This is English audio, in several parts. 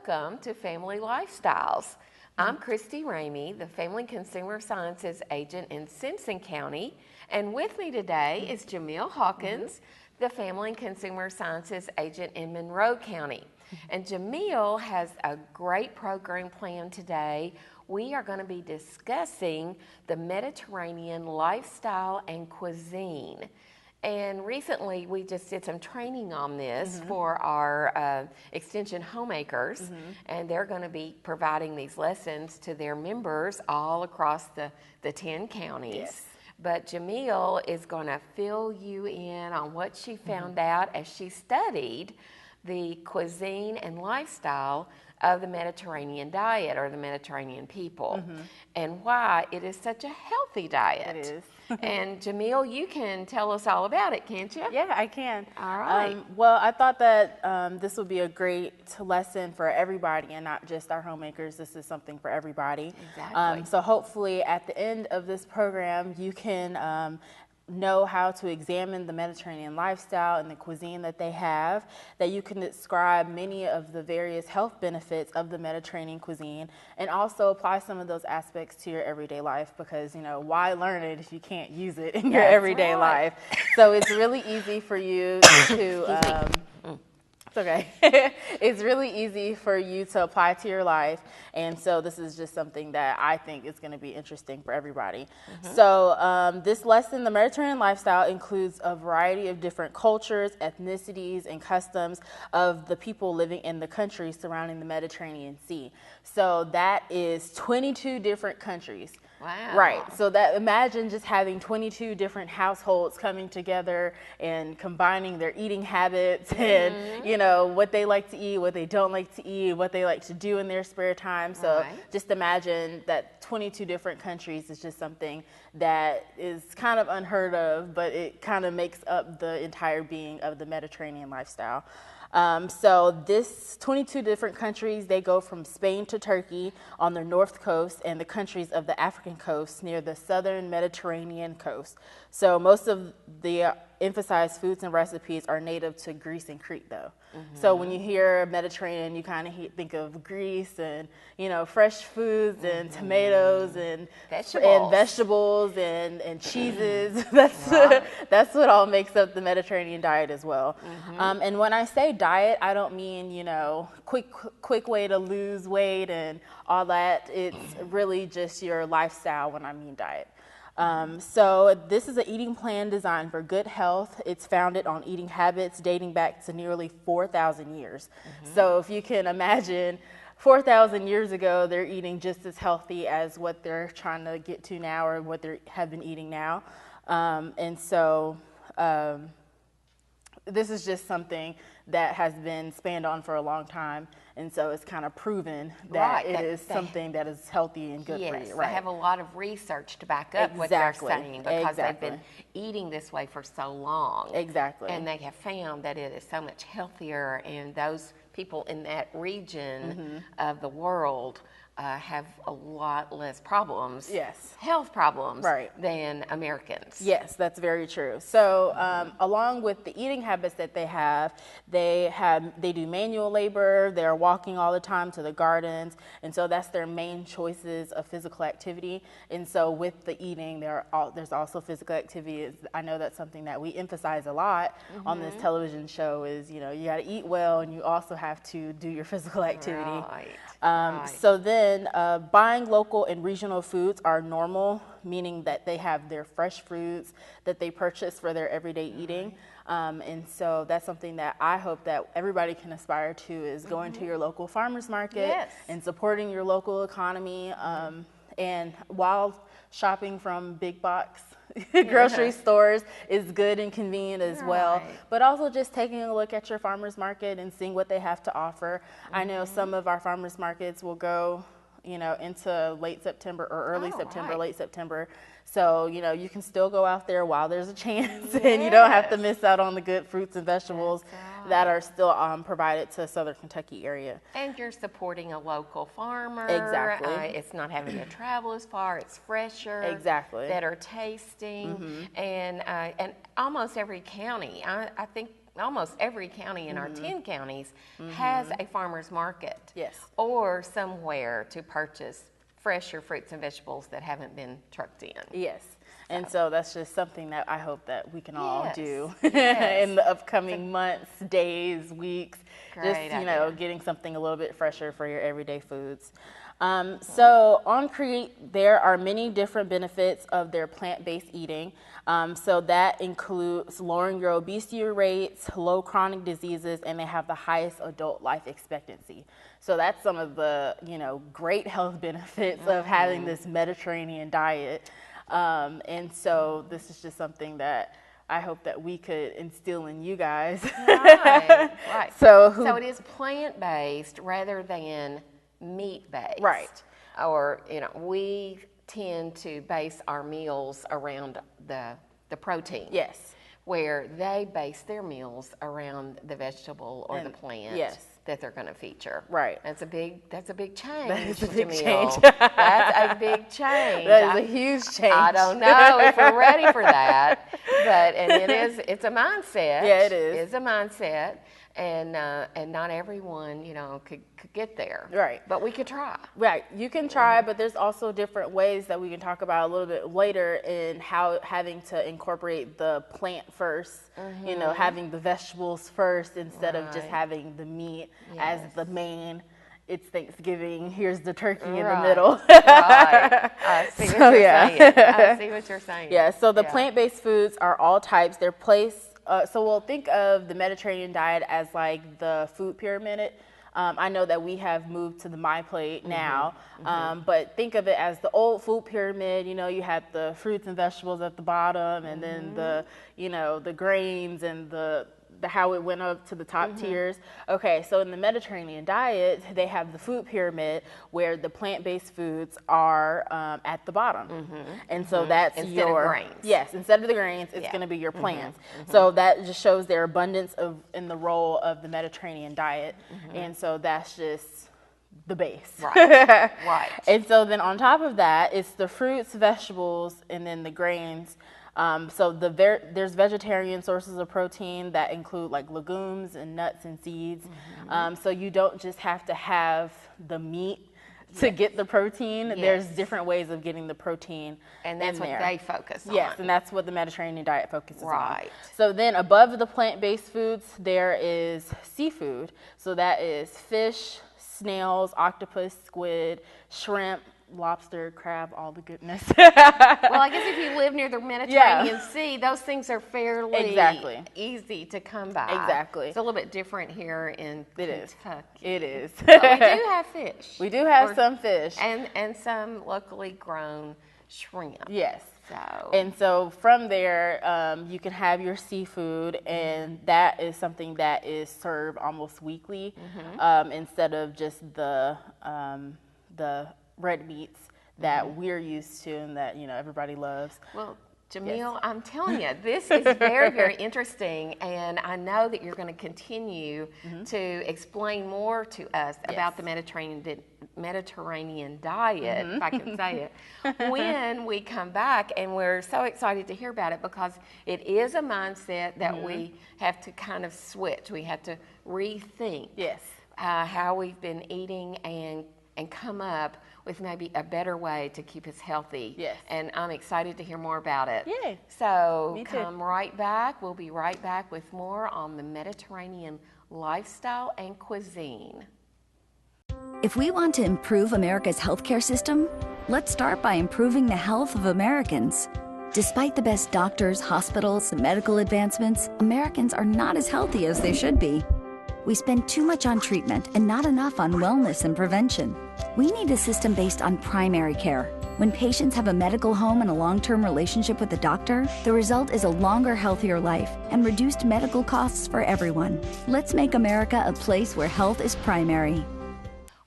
welcome to Family Lifestyles. I'm Christy Ramey, the Family Consumer Sciences Agent in Simpson County, and with me today is Jamille Hawkins, the Family and Consumer Sciences Agent in Monroe County. And Jamille has a great program planned today. We are going to be discussing the Mediterranean lifestyle and cuisine. And recently, we just did some training on this for our extension homemakers, and they're going to be providing these lessons to their members all across the 10 counties. Yes. But Jamille is going to fill you in on what she found out as she studied the cuisine and lifestyle of the Mediterranean diet or the Mediterranean people, and why it is such a healthy diet. It is. And Jamille, you can tell us all about it, can't you? Yeah, I can. All right. Well, I thought that this would be a great lesson for everybody and not just our homemakers. This is something for everybody. Exactly. So hopefully at the end of this program, you can know how to examine the Mediterranean lifestyle and the cuisine that they have, that you can describe many of the various health benefits of the Mediterranean cuisine, and also apply some of those aspects to your everyday life, because, you know, why learn it if you can't use it in your everyday life? So it's really easy for you to okay. It's really easy for you to apply to your life, and so this is just something that I think is going to be interesting for everybody. So this lesson, the Mediterranean lifestyle, includes a variety of different cultures, ethnicities, and customs of the people living in the countries surrounding the Mediterranean Sea. So that is 22 different countries. Wow. Right. So that, imagine just having 22 different households coming together and combining their eating habits and, you know, what they like to eat, what they don't like to eat, what they like to do in their spare time. So just imagine that 22 different countries is just something that is kind of unheard of, but it kind of makes up the entire being of the Mediterranean lifestyle. So this 22 different countries, they go from Spain to Turkey on the north coast and the countries of the African coast near the southern Mediterranean coast. So most of the emphasized foods and recipes are native to Greece and Crete, though. So when you hear Mediterranean, you kind of think of Greece and, you know, fresh foods and tomatoes and vegetables and cheeses. That's what all makes up the Mediterranean diet as well. And when I say diet, I don't mean, you know, quick way to lose weight and all that. It's really just your lifestyle when I mean diet. So this is an eating plan designed for good health. It's founded on eating habits dating back to nearly 4,000 years. So if you can imagine 4,000 years ago, they're eating just as healthy as what they're trying to get to now or what they have been eating now. And so this is just something that has been spanned on for a long time, and so it's kind of proven that it is something that is healthy and good for you. They have a lot of research to back up what they're saying, because they've been eating this way for so long. And they have found that it is so much healthier, and those people in that region of the world have a lot less problems, health problems, than Americans. Yes, that's very true. So along with the eating habits that they do manual labor, they're walking all the time to the gardens, and so that's their main choices of physical activity. And so with the eating, there's also physical activity. I know that's something that we emphasize a lot on this television show is, you know, you got to eat well and you also have to do your physical activity. So then buying local and regional foods are normal, meaning that they have their fresh fruits that they purchase for their everyday eating. And so that's something that I hope that everybody can aspire to, is going to your local farmers market and supporting your local economy. And while shopping from big box grocery stores is good and convenient as well, but also just taking a look at your farmers market and seeing what they have to offer. I know some of our farmers markets will go, you know, into late September or early September, late September. So, you know, you can still go out there while there's a chance, and you don't have to miss out on the good fruits and vegetables that are still provided to Southern Kentucky area. And you're supporting a local farmer. Exactly. It's not having to travel as far. It's fresher. Exactly. Better tasting. And almost every county, I think almost every county in our 10 counties has a farmer's market. Yes. Or somewhere to purchase fresher fruits and vegetables that haven't been trucked in. Yes. And so that's just something that I hope that we can all do Yes. in the upcoming months, days, weeks. Great Just, you know, idea. getting something a little bit fresher for your everyday foods. So on Create, there are many different benefits of their plant-based eating. So that includes lowering your obesity rates, low chronic diseases, and they have the highest adult life expectancy. So that's some of the, you know, great health benefits of having this Mediterranean diet. And so this is just something that I hope that we could instill in you guys. Right, right. So it is plant-based rather than meat-based. Right. Or, you know, we tend to base our meals around the protein. Yes. Where they base their meals around the vegetable or the plant yes. that they're going to feature. Right. That's a big change. That is a big Jamille. change. That's a big change. That is a huge change. I don't know if we're ready for that, but it's a mindset. Yeah, it is. It's a mindset, and not everyone, you know, could get there. Right. But we could try. Right. You can try, but there's also different ways that we can talk about a little bit later in how having to incorporate the plant first, you know, having the vegetables first instead of just having the meat as the main. It's Thanksgiving. Here's the turkey in the middle. Right. I see what you're saying. I see what you're saying. Yeah. So the plant-based foods are all types. They're placed. So we'll think of the Mediterranean diet as like the food pyramid. I know that we have moved to the My Plate now, but think of it as the old food pyramid. You know, you had the fruits and vegetables at the bottom, and then the, you know, the grains and the how it went up to the top tiers. Okay, so in the Mediterranean diet, they have the food pyramid where the plant-based foods are at the bottom. And so that's instead of grains. Yes, instead of the grains, it's going to be your plants. So that just shows their abundance in the role of the Mediterranean diet. And so that's just the base. Right. Right. And so then on top of that, it's the fruits, vegetables, and then the grains. So there's vegetarian sources of protein that include like legumes and nuts and seeds. So you don't just have to have the meat to get the protein. There's different ways of getting the protein. And that's what they focus on. Yes, and that's what the Mediterranean diet focuses on. Right. So then above the plant-based foods, there is seafood. So that is fish, snails, octopus, squid, shrimp, lobster, crab, all the goodness. Well, I guess if you live near the Mediterranean Sea, those things are fairly easy to come by. Exactly. It's a little bit different here in Kentucky. It is. But we do have fish. We do have some fish. And some locally grown shrimp. Yes. So. And so from there, you can have your seafood, and that is something that is served almost weekly, instead of just the red meats that we're used to and that, you know, everybody loves. Well, Jamille, I'm telling you, this is very, very interesting, and I know that you're going to continue to explain more to us about the Mediterranean diet, if I can say it, when we come back, and we're so excited to hear about it because it is a mindset that we have to kind of switch. We have to rethink how we've been eating and come up with maybe a better way to keep us healthy. Yes. And I'm excited to hear more about it. Yay. So come right back. We'll be right back with more on the Mediterranean lifestyle and cuisine. If we want to improve America's healthcare system, let's start by improving the health of Americans. Despite the best doctors, hospitals, and medical advancements, Americans are not as healthy as they should be. We spend too much on treatment and not enough on wellness and prevention. We need a system based on primary care. When patients have a medical home and a long-term relationship with a doctor, the result is a longer, healthier life and reduced medical costs for everyone. Let's make America a place where health is primary.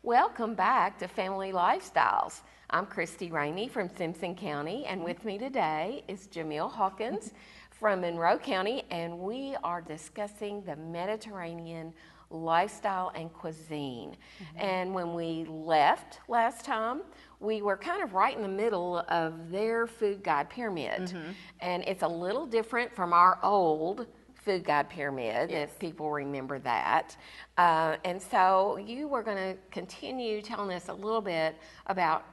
Welcome back to Family Lifestyles. I'm Christy Ramey from Simpson County, and with me today is Jamille Hawkins from Monroe County, and we are discussing the Mediterranean lifestyle and cuisine. And when we left last time, we were kind of right in the middle of their food guide pyramid. And it's a little different from our old food guide pyramid, if people remember that. And so you were going to continue telling us a little bit about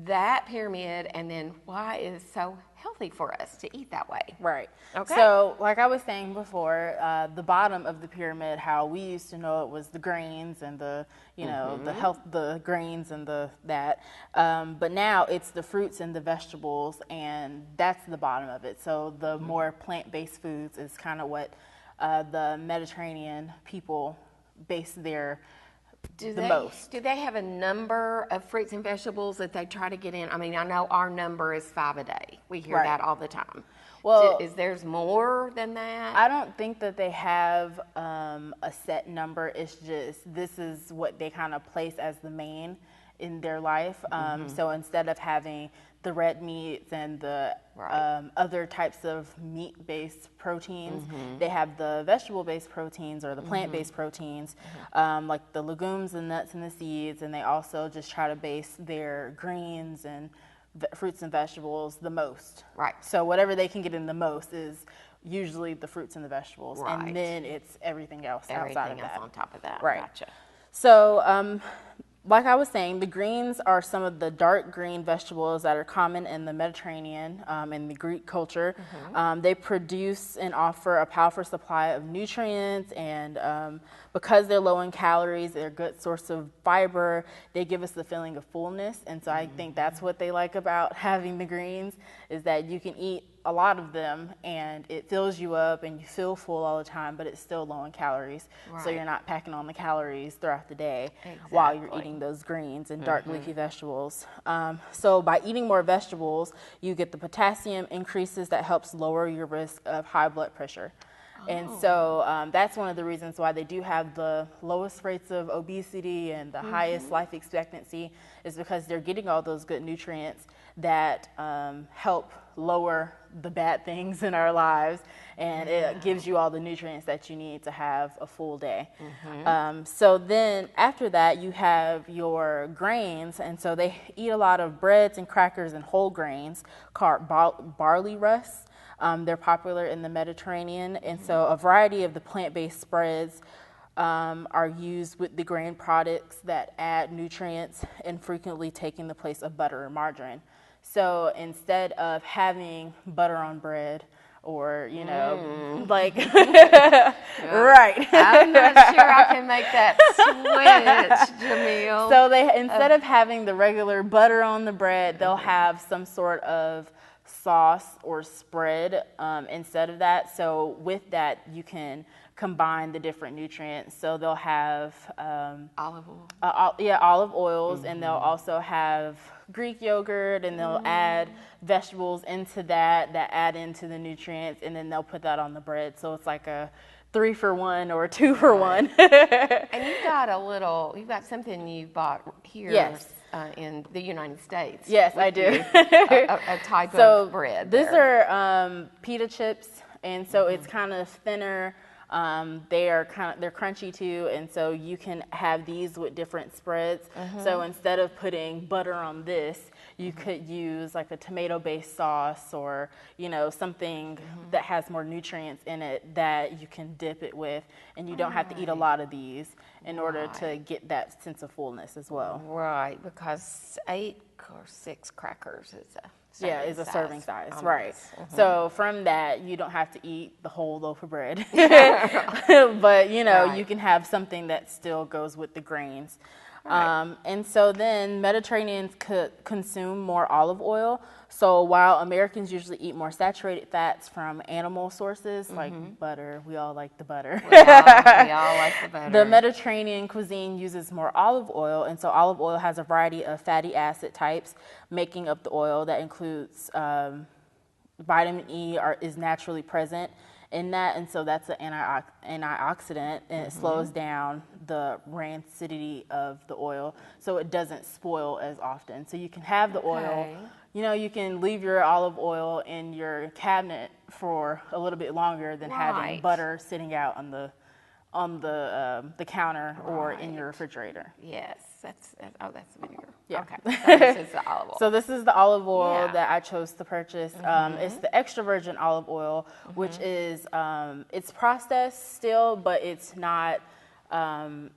that pyramid and then why it is so healthy for us to eat that way. Right. Okay. So like I was saying before, the bottom of the pyramid, how we used to know it was the grains and the, you know, the grains and that. But now it's the fruits and the vegetables, and that's the bottom of it. So the more plant-based foods is kind of what the Mediterranean people base their most. Do they have a number of fruits and vegetables that they try to get in? I mean, I know our number is 5 a day. We hear that all the time. Well, is there's more than that? I don't think that they have a set number. It's just this is what they kind of place as the main in their life. So instead of having the red meats and the other types of meat-based proteins, they have the vegetable-based proteins or the plant-based proteins, like the legumes and nuts and the seeds, and they also just try to base their greens and fruits and vegetables the most. Right. So whatever they can get in the most is usually the fruits and the vegetables, Right. and then it's everything else outside of Everything that. else on top of that. Right. Gotcha. So, like I was saying, the greens are some of the dark green vegetables that are common in the Mediterranean and the Greek culture. They produce and offer a powerful supply of nutrients, and because they're low in calories, they're a good source of fiber. They give us the feeling of fullness, and so I think that's what they like about having the greens, is that you can eat a lot of them and it fills you up and you feel full all the time, but it's still low in calories. So you're not packing on the calories throughout the day while you're eating those greens and dark leafy vegetables. So by eating more vegetables, you get the potassium increases that helps lower your risk of high blood pressure. And so that's one of the reasons why they do have the lowest rates of obesity and the highest life expectancy, is because they're getting all those good nutrients that help lower the bad things in our lives, and it gives you all the nutrients that you need to have a full day. So then after that, you have your grains, and so they eat a lot of breads and crackers and whole grains called barley rusk. They're popular in the Mediterranean, and so a variety of the plant-based spreads are used with the grain products that add nutrients and frequently taking the place of butter or margarine. So instead of having butter on bread, or, you know, like, right. I'm not sure I can make that switch, Jamille. So they, instead of having the regular butter on the bread, they'll have some sort of sauce or spread instead of that. So with that, you can combine the different nutrients. So they'll have olive oil. Olive oils, and they'll also have Greek yogurt, and they'll add vegetables into that add into the nutrients, and then they'll put that on the bread. So it's like a 3-for-1 or a 2-for-1. And you've got something you bought here. Yes. In the United States. Yes, I do. a type of bread. These are pita chips, and so it's kind of thinner. They're crunchy too, and so you can have these with different spreads. So instead of putting butter on this, you could use like a tomato-based sauce, or, you know, something that has more nutrients in it that you can dip it with, and you don't have to eat a lot of these in order to get that sense of fullness as well. Right, because 8 or 6 crackers is a serving size, right. So from that, you don't have to eat the whole loaf of bread, but, you know, you can have something that still goes with the grains. And so then Mediterraneans could consume more olive oil. So while Americans usually eat more saturated fats from animal sources, like butter, we all like the butter. We all like the butter. The Mediterranean cuisine uses more olive oil, and so olive oil has a variety of fatty acid types making up the oil. That includes vitamin E is naturally present in that, and so that's an antioxidant, and it slows down the rancidity of the oil, so it doesn't spoil as often. So you can have the oil, you know, you can leave your olive oil in your cabinet for a little bit longer than having butter sitting out on the counter or in your refrigerator. Yes, that's vinegar. Yeah. Okay, so this is the olive oil. So this is the olive oil Yeah. that I chose to purchase. It's the extra virgin olive oil, which is, it's processed still, but it's not,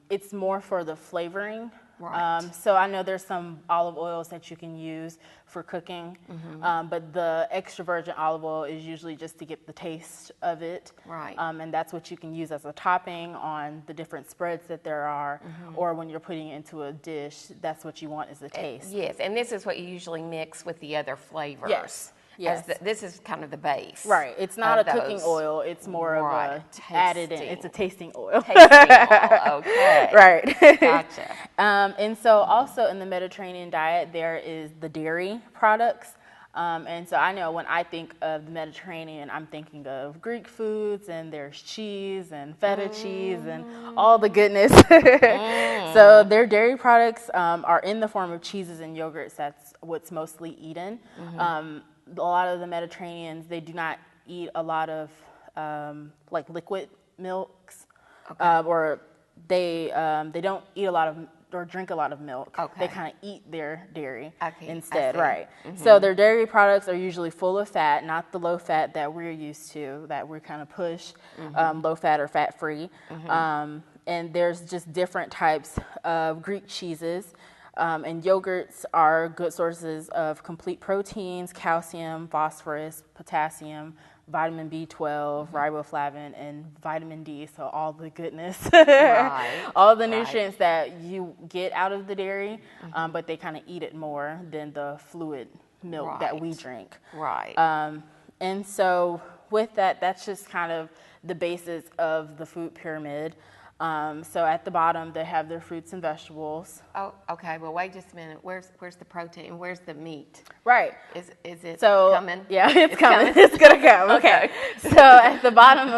it's more for the flavoring. Right. So I know there's some olive oils that you can use for cooking, but the extra virgin olive oil is usually just to get the taste of it. Right. And that's what you can use as a topping on the different spreads that there are, or when you're putting it into a dish, that's what you want is the taste. Yes, and this is what you usually mix with the other flavors. Yes. Yes. This is kind of the base. Right. It's not a of cooking those. oil. It's more of a added in. It's a tasting oil. Tasting oil. Okay. Right. Gotcha. And so also in the Mediterranean diet, there is the dairy products. And so I know when I think of the Mediterranean, I'm thinking of Greek foods, and there's cheese and feta cheese and all the goodness. So their dairy products are in the form of cheeses and yogurts. That's what's mostly eaten. A lot of the Mediterraneans, they do not eat a lot of like liquid milks, or they don't eat a lot of or drink a lot of milk. Okay. They kind of eat their dairy Okay, instead, I see. right? So their dairy products are usually full of fat, not the low fat that we're used to, that we kind of push, low fat or fat free. And there's just different types of Greek cheeses. And yogurts are good sources of complete proteins, calcium, phosphorus, potassium, vitamin B12, riboflavin, and vitamin D. So all the goodness, all the nutrients that you get out of the dairy, but they kind of eat it more than the fluid milk that we drink. Right. And so with that, that's just kind of the basis of the food pyramid. So at the bottom, they have their fruits and vegetables. Oh, okay. Well, wait just a minute. Where's the protein? Where's the meat? Right. Is it So, coming? Yeah, it's coming. It's gonna come. Okay. So at the bottom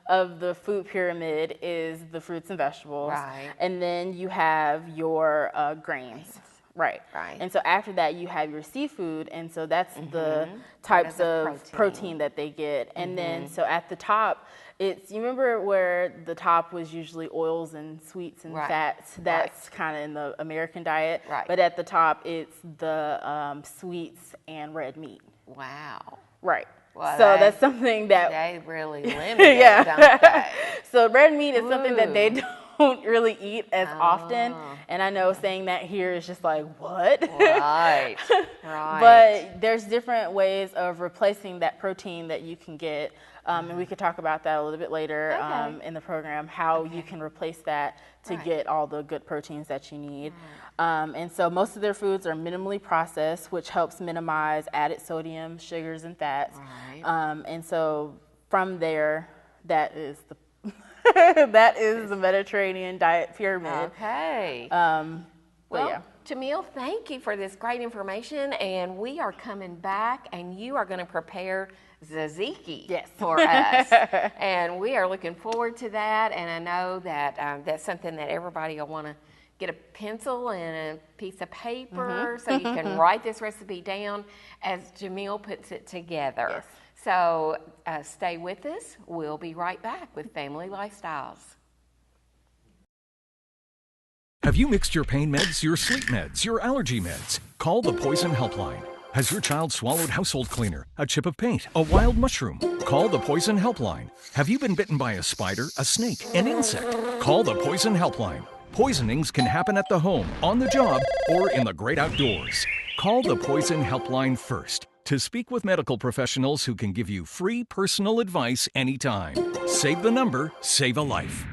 of the food pyramid is the fruits and vegetables. Right. And then you have your grains. Right. Right. And so after that, you have your seafood, and so that's the types of protein that they get. And then so at the top, you remember where the top was usually oils and sweets and fats. That's kind of in the American diet. Right. But at the top, it's the sweets and red meat. Wow. Right. Well, so that's something that they really limit it, don't they? So red meat is something that they don't really eat as often, and I know saying that here is just like, what? Right. But there's different ways of replacing that protein that you can get, and we could talk about that a little bit later in the program, how you can replace that to get all the good proteins that you need. And so most of their foods are minimally processed, which helps minimize added sodium, sugars, and fats. And so from there, that is the that is the Mediterranean diet pyramid. Okay. Well, Jamille, thank you for this great information, and we are coming back, and you are going to prepare tzatziki for us, and we are looking forward to that. And I know that that's something that everybody will want to get a pencil and a piece of paper so you can write this recipe down as Jamille puts it together. Yes. So stay with us. We'll be right back with Family Lifestyles. Have you mixed your pain meds, your sleep meds, your allergy meds? Call the Poison Helpline. Has your child swallowed household cleaner, a chip of paint, a wild mushroom? Call the Poison Helpline. Have you been bitten by a spider, a snake, an insect? Call the Poison Helpline. Poisonings can happen at the home, on the job, or in the great outdoors. Call the Poison Helpline first to speak with medical professionals who can give you free personal advice anytime. Save the number, save a life.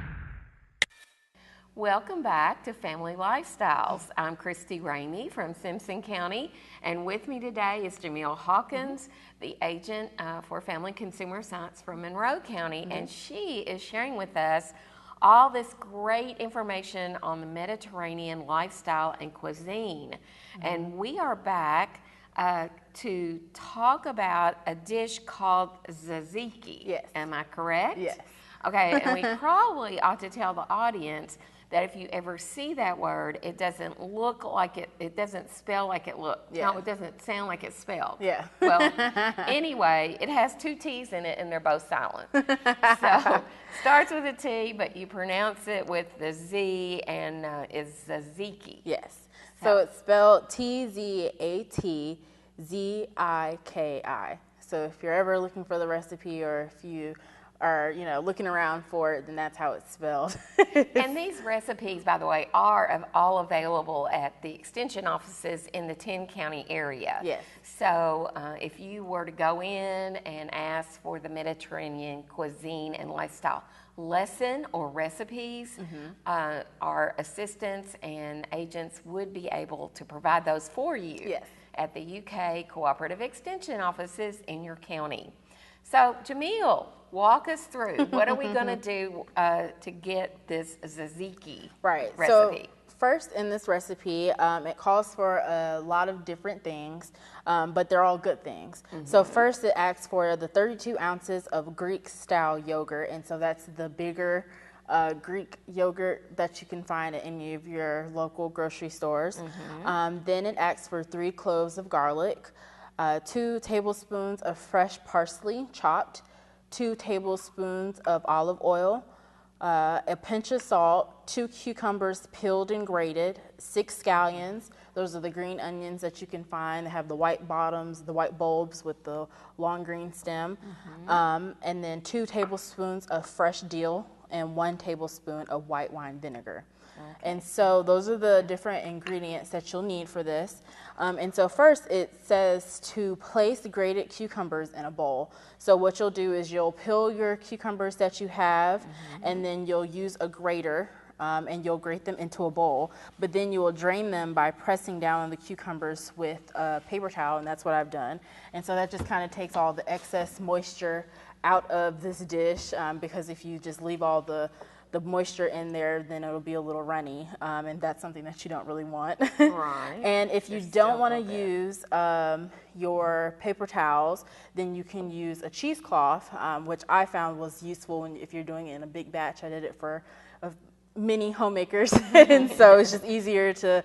Welcome back to Family Lifestyles. I'm Christy Ramey from Simpson County, and with me today is Jamille Hawkins, the agent for Family Consumer Science from Monroe County, and she is sharing with us all this great information on the Mediterranean lifestyle and cuisine. And we are back to talk about a dish called tzatziki. Yes. Am I correct? Yes. Okay, and we probably ought to tell the audience that if you ever see that word, it doesn't look like it doesn't spell like it looks. Yeah. No, it doesn't sound like it's spelled. Yeah. Well, anyway, it has 2 T's in it, and they're both silent. So starts with a T, but you pronounce it with the Z, and is Ziki. Yes. So it's spelled Tzattziki. So if you're ever looking for the recipe, or if you are, looking around for it, then that's how it's spelled. And these recipes, by the way, are all available at the extension offices in the 10-county area. Yes. So if you were to go in and ask for the Mediterranean cuisine and lifestyle lesson or recipes, our assistants and agents would be able to provide those for you. Yes. At the UK Cooperative Extension offices in your county. So, Jamille, walk us through. What are we going to do to get this tzatziki Right. recipe? So first in this recipe, it calls for a lot of different things, but they're all good things. So first it asks for the 32 ounces of Greek-style yogurt, and so that's the bigger Greek yogurt that you can find at any of your local grocery stores. Then it asks for 3 cloves of garlic, 2 tablespoons of fresh parsley chopped, 2 tablespoons of olive oil, a pinch of salt, 2 cucumbers peeled and grated, 6 scallions. Those are the green onions that you can find. They have the white bottoms, the white bulbs with the long green stem. And then 2 tablespoons of fresh dill and 1 tablespoon of white wine vinegar. And so those are the different ingredients that you'll need for this. And so first it says to place the grated cucumbers in a bowl. So what you'll do is you'll peel your cucumbers that you have, and then you'll use a grater, and you'll grate them into a bowl. But then you will drain them by pressing down on the cucumbers with a paper towel, and that's what I've done. And so that just kind of takes all the excess moisture out of this dish, because if you just leave all the moisture in there, then it'll be a little runny, and that's something that you don't really want. Right. And if you don't want to use your paper towels, then you can use a cheesecloth, which I found was useful if you're doing it in a big batch. I did it for many homemakers, and so it's just easier to,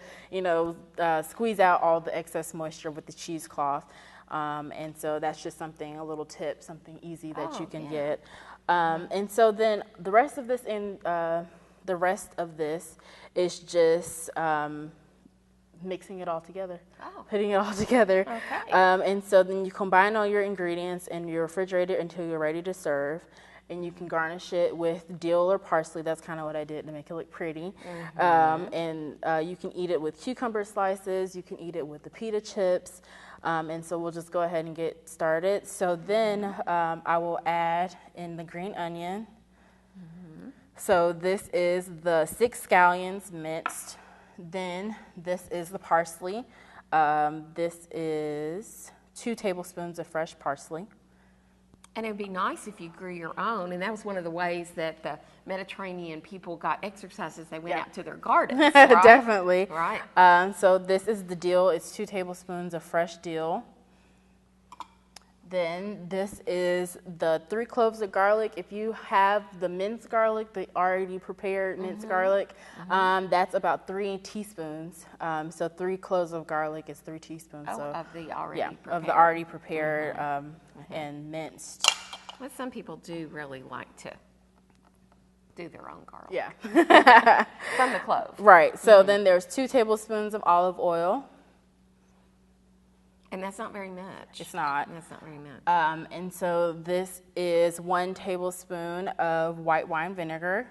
squeeze out all the excess moisture with the cheesecloth. And so that's just a little tip, something easy that you can get. And so then the rest of this is just mixing it all together, putting it all together. Okay. And so then you combine all your ingredients in your refrigerator until you're ready to serve. And you can garnish it with dill or parsley. That's kind of what I did to make it look pretty. And you can eat it with cucumber slices. You can eat it with the pita chips. And so we'll just go ahead and get started. So then I will add in the green onion. So this is the 6 scallions minced. Then this is the parsley. This is 2 tablespoons of fresh parsley. And it would be nice if you grew your own, and that was one of the ways that the Mediterranean people got exercises. They went out to their gardens, right? Definitely. Right. So this is the dill. It's 2 tablespoons of fresh dill. Then this is the 3 cloves of garlic. If you have the minced garlic, the already prepared minced garlic, that's about 3 teaspoons. So 3 cloves of garlic is 3 teaspoons. Of the already prepared. Of the already prepared and minced. Well, some people do really like to do their own garlic. Yeah. From the clove. Right. So then there's 2 tablespoons of olive oil. And that's not very much. It's not. That's not very much. And so this is 1 tablespoon of white wine vinegar.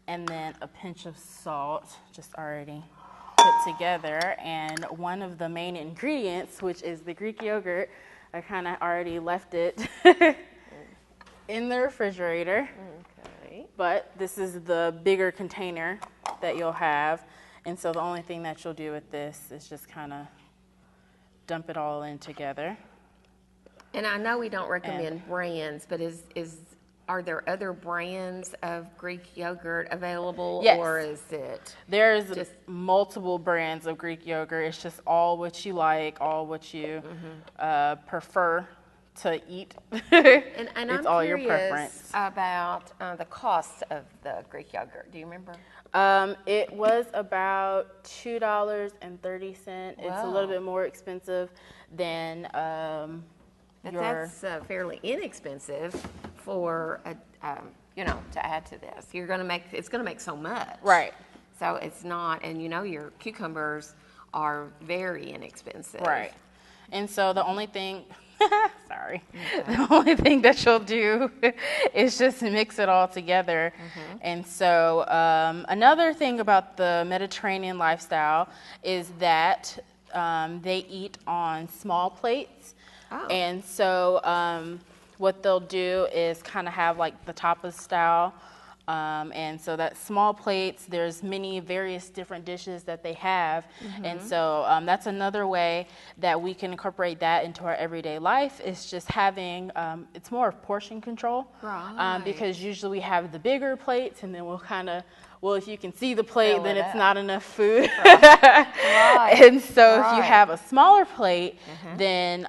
And then a pinch of salt, just already put together. And one of the main ingredients, which is the Greek yogurt, I kind of already left it in the refrigerator. Okay. But this is the bigger container that you'll have. And so the only thing that you'll do with this is just kind of dump it all in together. And I know we don't recommend brands, but are there other brands of Greek yogurt available? Yes. Or is it There's just multiple brands of Greek yogurt. It's just all what you like, all what you prefer to eat. And It's I'm all your curious preference. about the cost of the Greek yogurt. Do you remember? It was about $2.30. It's a Wow. little bit more expensive than But your. that's fairly inexpensive for to add to this. It's gonna make so much. Right. So it's not, and your cucumbers are very inexpensive. Right. And so the only thing, sorry, the only thing that you'll do is just mix it all together. And so another thing about the Mediterranean lifestyle is that they eat on small plates. Oh. And so what they'll do is kind of have like the tapas style. And so that small plates, there's many various different dishes that they have. And so that's another way that we can incorporate that into our everyday life, is just having, it's more of portion control. Right. Because usually we have the bigger plates, and then we'll kind of, well, if you can see the plate, then it's not enough food. Right. And so if you Right. have a smaller plate, then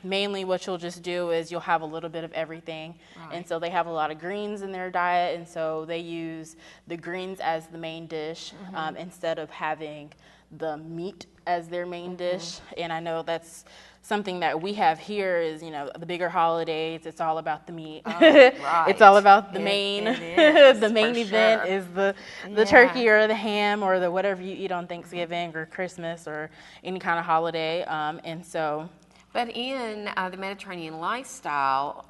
mainly what you'll just do is you'll have a little bit of everything. And so they have a lot of greens in their diet, and so they use the greens as the main dish instead of having the meat as their main dish. And I know that's something that we have here is, the bigger holidays, it's all about the meat. Right. It's all about the main. It is, the main for event sure. is the turkey or the ham or the whatever you eat on Thanksgiving or Christmas or any kind of holiday. And so. But in the Mediterranean lifestyle,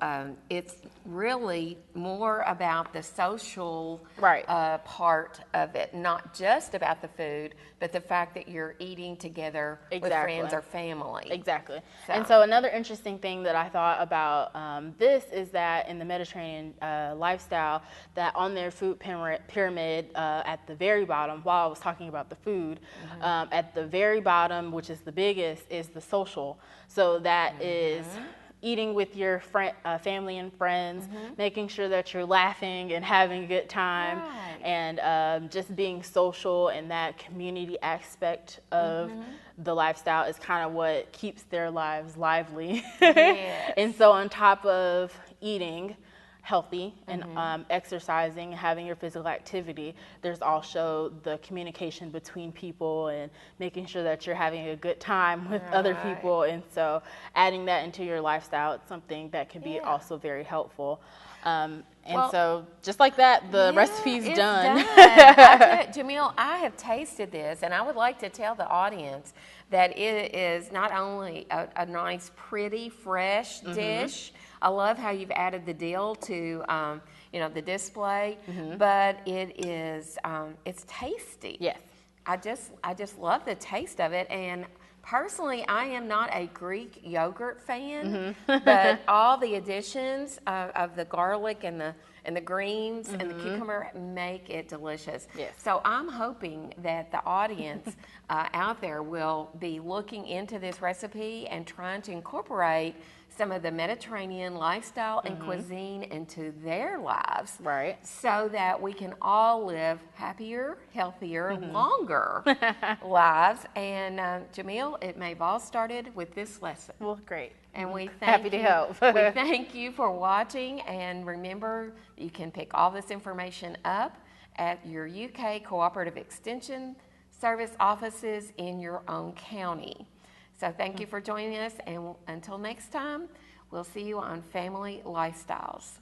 it's really more about the social Right. part of it, not just about the food, but the fact that you're eating together with friends or family. Exactly. And so another interesting thing that I thought about this is that in the Mediterranean lifestyle, that on their food pyramid at the very bottom, while I was talking about the food, at the very bottom, which is the biggest, is the social. So that is eating with your family and friends, making sure that you're laughing and having a good time, and just being social, and that community aspect of the lifestyle is kind of what keeps their lives lively. Yes. And so on top of eating healthy and exercising, having your physical activity, there's also the communication between people and making sure that you're having a good time with other people. And so adding that into your lifestyle, it's something that can be also very helpful. So just like that, the recipe's done. Jamille, I have tasted this, and I would like to tell the audience that it is not only a nice, pretty, fresh dish. I love how you've added the dill to, the display, but it is, it's tasty. Yes. I just love the taste of it, and personally, I am not a Greek yogurt fan, but all the additions of the garlic and the greens and the cucumber make it delicious. Yes. So I'm hoping that the audience out there will be looking into this recipe and trying to incorporate some of the Mediterranean lifestyle and cuisine into their lives. Right. So that we can all live happier, healthier, longer lives. And Jamille, it may have all started with this lesson. Well, great. And we thank Happy to you. help. We thank you for watching, and remember, you can pick all this information up at your UK Cooperative Extension Service offices in your own county. So thank you for joining us, and until next time, we'll see you on Family Lifestyles.